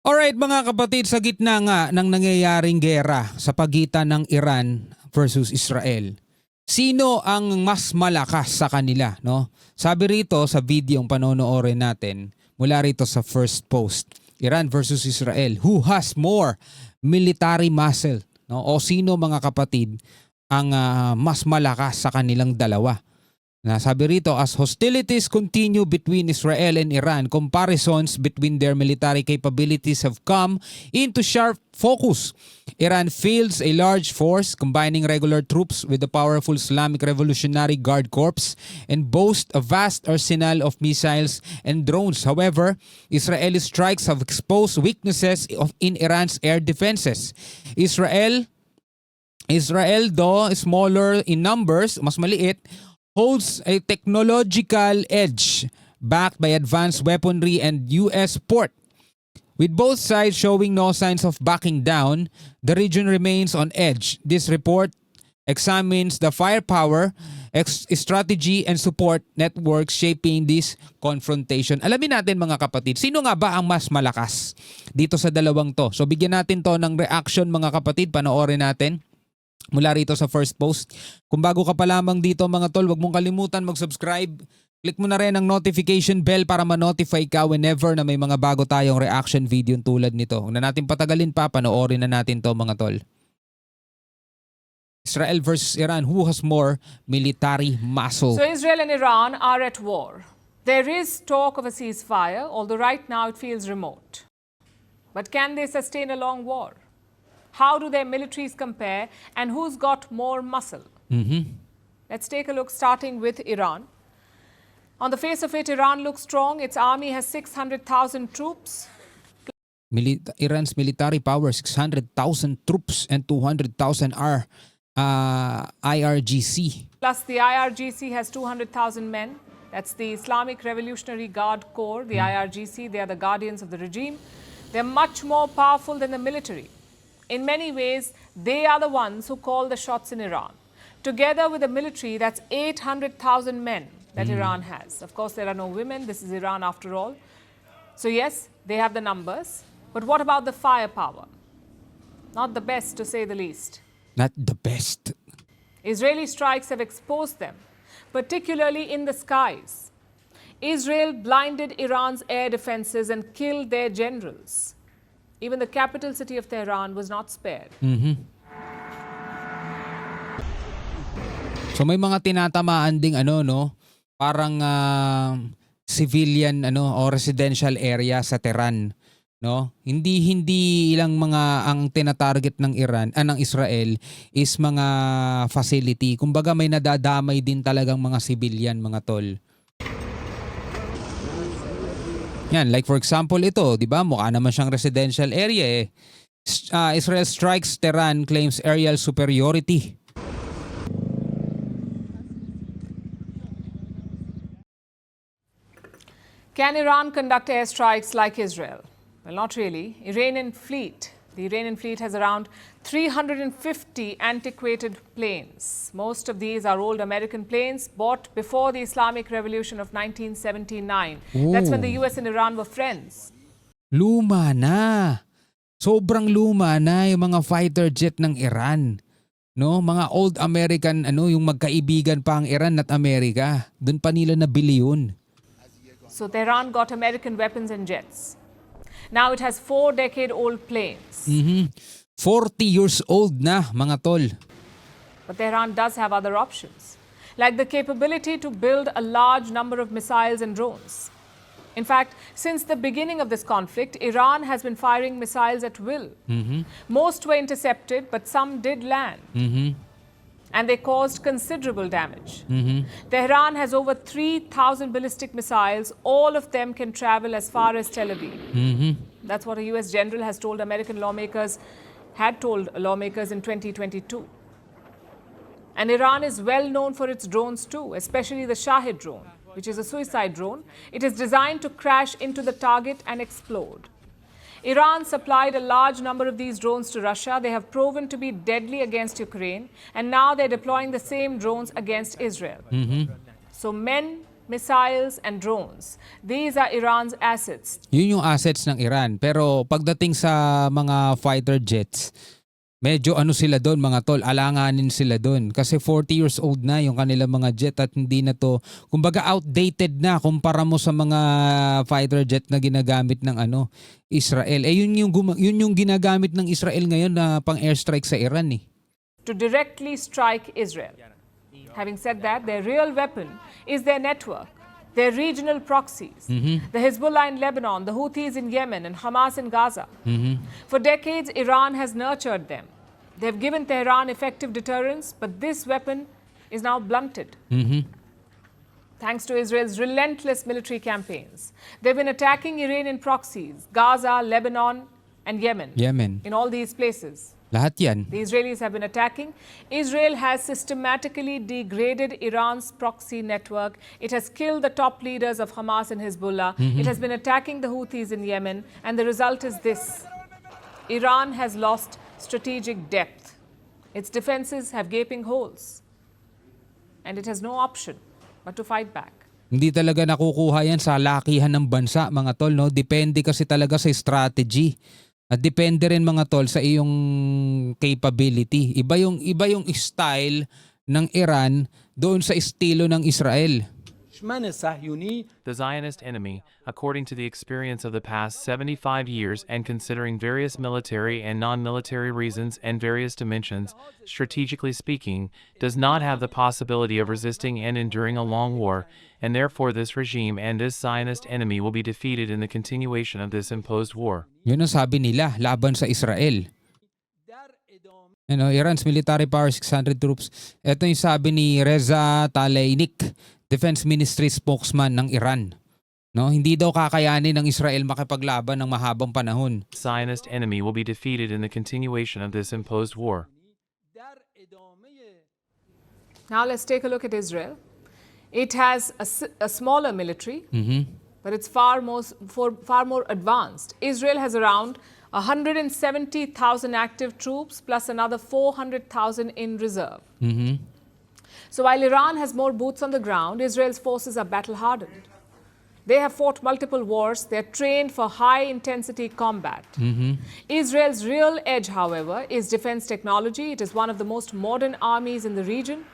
Alright mga kapatid, sa gitna nga ng nangyayaring gera sa pagitan ng Iran versus Israel, sino ang mas malakas sa kanila? No? Sabi rito sa video ang panonoorin natin mula rito sa first post, Iran versus Israel, who has more military muscle? No? O sino mga kapatid ang mas malakas sa kanilang dalawa? Sabi rito, as hostilities continue between Israel and Iran, comparisons between their military capabilities have come into sharp focus. Iran fields a large force combining regular troops with the powerful Islamic Revolutionary Guard Corps and boasts a vast arsenal of missiles and drones. However, Israeli strikes have exposed weaknesses in Iran's air defenses. Israel, though smaller in numbers, mas maliit, holds a technological edge backed by advanced weaponry and U.S. support. With both sides showing no signs of backing down, the region remains on edge. This report examines the firepower, strategy, and support networks shaping this confrontation. Alamin natin mga kapatid, sino nga ba ang mas malakas dito sa dalawang to? So bigyan natin to ng reaction mga kapatid, panoorin natin mula rito sa first post. Kung bago ka pa lamang dito mga tol, huwag mong kalimutan mag-subscribe. Click mo na rin ang notification bell para ma-notify ka whenever na may mga bago tayong reaction video tulad nito. Huwag na natin patagalin pa, panoorin na natin to mga tol. Israel versus Iran, who has more military muscle? So Israel and Iran are at war. There is talk of a ceasefire, although right now it feels remote. But can they sustain a long war? How do their militaries compare, and who's got more muscle? Let's take a look, starting with Iran. On the face of it, Iran looks strong. Its army has 600,000 troops. Iran's military power, 600,000 troops and 200,000 are IRGC. Plus the IRGC has 200,000 men. That's the Islamic Revolutionary Guard Corps, the IRGC. They are the guardians of the regime. They're much more powerful than the military. In many ways, they are the ones who call the shots in Iran. Together with the military, that's 800,000 men that Iran has. Of course, there are no women. This is Iran after all. So yes, they have the numbers. But what about the firepower? Not the best, to say the least. Not the best. Israeli strikes have exposed them, particularly in the skies. Israel blinded Iran's air defenses and killed their generals. Even the capital city of Tehran was not spared. So may mga tinatamaan ding parang civilian o residential area sa Tehran, no? Hindi ilang mga ang tinatarget ng ng Israel is mga facility. Kumbaga may nadadamay din talagang mga civilian, mga tol. Yan, like for example ito, di ba? Mukha naman siyang residential area eh. Israel strikes Tehran, claims aerial superiority. Can Iran conduct airstrikes like Israel? Well, not really. The Iranian fleet has around 350 antiquated planes. Most of these are old American planes bought before the Islamic Revolution of 1979. That's when the US and Iran were friends. Luma na. Sobrang luma na yung mga fighter jet ng Iran. No, mga old American yung magkaibigan pa ang Iran at Amerika. Doon pa nila nabili yun. So Tehran got American weapons and jets. Now it has 4-decade-old planes. 40 years old na, mga tol. But Tehran does have other options, like the capability to build a large number of missiles and drones. In fact, since the beginning of this conflict, Iran has been firing missiles at will. Most were intercepted, but some did land. And they caused considerable damage. Tehran has over 3,000 ballistic missiles. All of them can travel as far as Tel Aviv. That's what a US general has told American lawmakers, in 2022. And Iran is well known for its drones too, especially the Shahid drone, which is a suicide drone. It is designed to crash into the target and explode. Iran supplied a large number of these drones to Russia. They have proven to be deadly against Ukraine, and now they're deploying the same drones against Israel. So men missiles, and drones. These are Iran's assets. Yun yung assets ng Iran. Pero pagdating sa mga fighter jets, medyo ano sila doon mga tol, alanganin sila doon. Kasi 40 years old na yung kanilang mga jet at hindi na to, kumbaga outdated na kumpara mo sa mga fighter jet na ginagamit ng Israel. Yun yung ginagamit ng Israel ngayon na pang airstrike sa Iran eh. To directly strike Israel. Having said that, their real weapon is their network, their regional proxies, the Hezbollah in Lebanon, the Houthis in Yemen, and Hamas in Gaza. For decades, Iran has nurtured them. They've given Tehran effective deterrence, but this weapon is now blunted. Thanks to Israel's relentless military campaigns. They've been attacking Iranian proxies, Gaza, Lebanon, and Yemen. In all these places. Lahat yan. The Israelis have been attacking. Israel has systematically degraded Iran's proxy network. It has killed the top leaders of Hamas and Hezbollah. It has been attacking the Houthis in Yemen. And the result is this. Iran has lost strategic depth. Its defenses have gaping holes. And it has no option but to fight back. Hindi talaga nakukuha yan sa lakihan ng bansa mga tol. No? Depende kasi talaga sa strategy. At depende rin mga tol sa iyong capability. Iba yung style ng Iran doon sa estilo ng Israel. The Zionist enemy, according to the experience of the past 75 years and considering various military and non-military reasons and various dimensions, strategically speaking, does not have the possibility of resisting and enduring a long war, and therefore this regime and this Zionist enemy will be defeated in the continuation of this imposed war. Yun ang sabi nila laban sa Israel. Iran's military power 600 troops. Ito yung sabi ni Reza Tlaibani, Defense Ministry spokesman ng Iran. No, hindi daw kakayanin ng Israel makipaglaban ng mahabang panahon. Zionist enemy will be defeated in the continuation of this imposed war. Now let's take a look at Israel. It has a smaller military, but it's far more advanced. Israel has around 170,000 active troops plus another 400,000 in reserve. So while Iran has more boots on the ground, Israel's forces are battle-hardened. They have fought multiple wars. They're trained for high-intensity combat. Israel's real edge, however, is defense technology. It is one of the most modern armies in the region.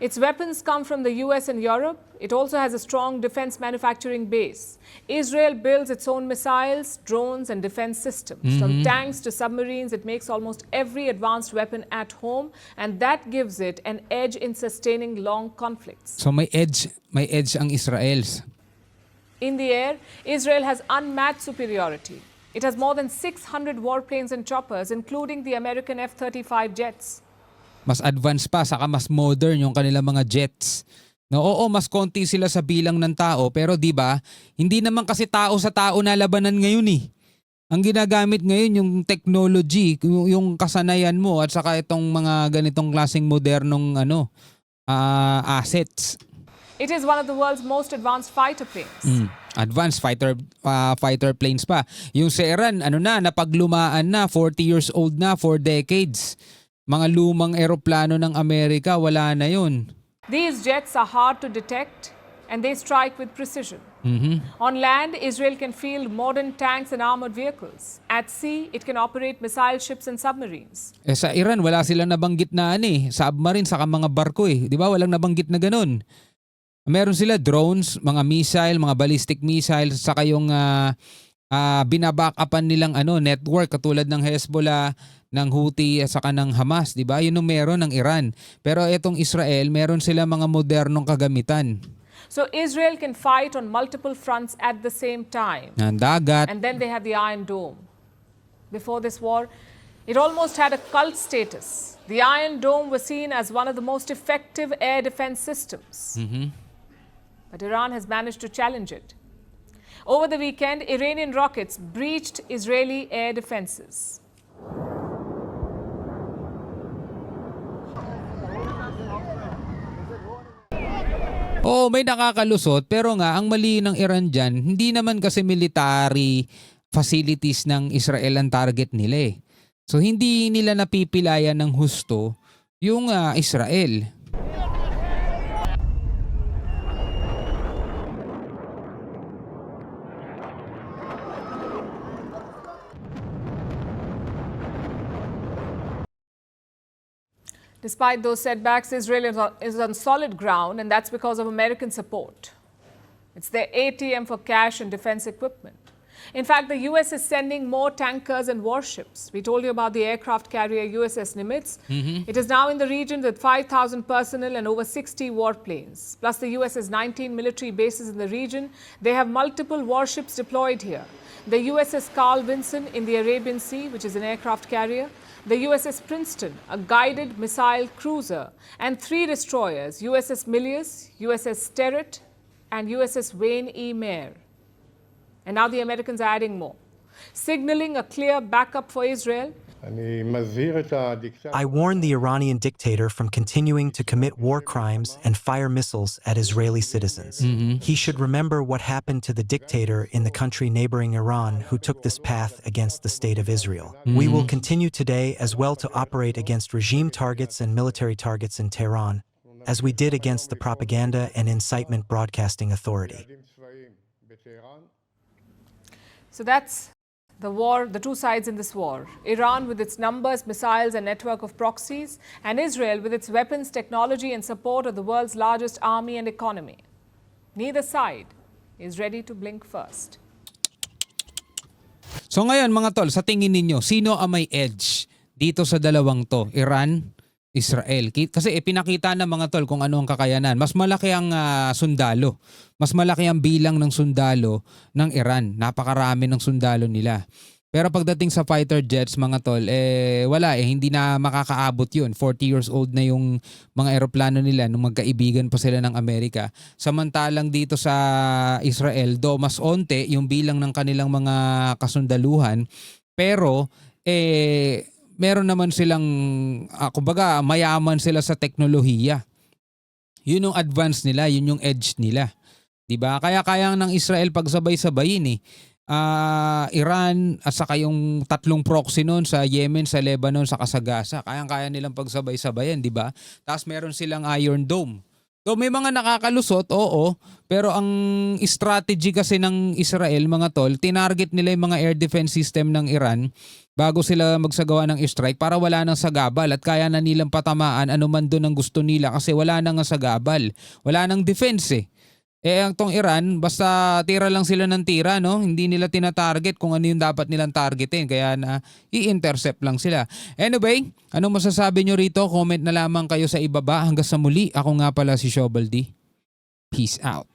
Its weapons come from the US and Europe. It also has a strong defense manufacturing base. Israel builds its own missiles, drones, and defense systems. From tanks to submarines, it makes almost every advanced weapon at home, and that gives it an edge in sustaining long conflicts. So may edge ang Israel's. In the air, Israel has unmatched superiority. It has more than 600 warplanes and choppers, including the American F-35 jets. Mas advanced pa, saka mas modern yung kanilang mga jets. No, oo, mas konti sila sa bilang ng tao, pero 'di ba? Hindi naman kasi tao sa tao na labanan ngayon eh. Ang ginagamit ngayon yung technology, yung kasanayan mo at saka itong mga ganitong klaseng modernong assets. It is one of the world's most advanced fighter planes. Advanced fighter planes pa. Yung sa Iran, napaglumaan na, 40 years old na, 4 decades. Mga lumang eroplano ng Amerika, wala na yun. These jets are hard to detect and they strike with precision. On land, Israel can field modern tanks and armored vehicles. At sea, it can operate missile ships and submarines. Sa Iran, wala silang nabanggit na submarine saka mga barko eh. Di ba? Walang nabanggit na ganun. Meron sila drones, mga missile, mga ballistic missiles, saka yung binabackupan nilang network katulad ng Hezbollah, ng Houthi at saka ng Hamas, di ba? Yun ang meron ng Iran. Pero itong Israel, meron sila mga modernong kagamitan. So Israel can fight on multiple fronts at the same time. Dagat. And then they have the Iron Dome. Before this war, it almost had a cult status. The Iron Dome was seen as one of the most effective air defense systems. But Iran has managed to challenge it. Over the weekend, Iranian rockets breached Israeli air defenses. May nakakalusot pero nga ang mali ng Iran dyan, hindi naman kasi military facilities ng Israel ang target nila eh. So hindi nila napipilayan ng husto yung Israel. Despite those setbacks, Israel is on solid ground, and that's because of American support. It's their ATM for cash and defense equipment. In fact, the U.S. is sending more tankers and warships. We told you about the aircraft carrier USS Nimitz. It is now in the region with 5,000 personnel and over 60 warplanes. Plus, the U.S. has 19 military bases in the region. They have multiple warships deployed here. The USS Carl Vinson in the Arabian Sea, which is an aircraft carrier. The USS Princeton, a guided missile cruiser, and 3 destroyers, USS Milius, USS Sterett, and USS Wayne E. Mayer. And now the Americans are adding more, signaling a clear backup for Israel. I warn the Iranian dictator from continuing to commit war crimes and fire missiles at Israeli citizens. He should remember what happened to the dictator in the country neighboring Iran who took this path against the state of Israel. We will continue today as well to operate against regime targets and military targets in Tehran, as we did against the Propaganda and Incitement Broadcasting Authority. So that's the war, the two sides in this war. Iran with its numbers, missiles, and network of proxies, and Israel with its weapons, technology, and support of the world's largest army and economy. Neither side is ready to blink first. So ngayon mga tol, sa tingin ninyo, sino ang may edge dito sa dalawang to? Iran, Israel. Kasi pinakita na mga tol kung ano ang kakayanan. Mas malaki ang sundalo. Mas malaki ang bilang ng sundalo ng Iran. Napakarami ng sundalo nila. Pero pagdating sa fighter jets mga tol, wala hindi na makakaabot yun. 40 years old na yung mga eroplano nila nung magkaibigan pa sila ng Amerika. Samantalang dito sa Israel, do mas onte yung bilang ng kanilang mga kasundaluhan. Pero meron naman silang, kumbaga, mayaman sila sa teknolohiya. Yun yung advance nila, yun yung edge nila. Diba? Kaya ng Israel pagsabay-sabayin Iran at saka yung 3 proxy nun sa Yemen, sa Lebanon, sa Gaza. Kaya nilang pagsabay-sabayan, diba? Tapos meron silang Iron Dome. So may mga nakakalusot, oo, pero ang strategy kasi ng Israel, mga tol, tinarget nila yung mga air defense system ng Iran bago sila magsagawa ng strike para wala nang sagabal at kaya na nilang patamaan anuman doon ang gusto nila kasi wala nang sagabal, wala nang defense ang tong Iran, basta tira lang sila ng tira, no? Hindi nila tina-target kung ano yung dapat nilang targetin. Kaya i-intercept lang sila. Anyway, anong masasabi nyo rito? Comment na lamang kayo sa ibaba. Hanggang sa muli, ako nga pala si Shobal D. Peace out.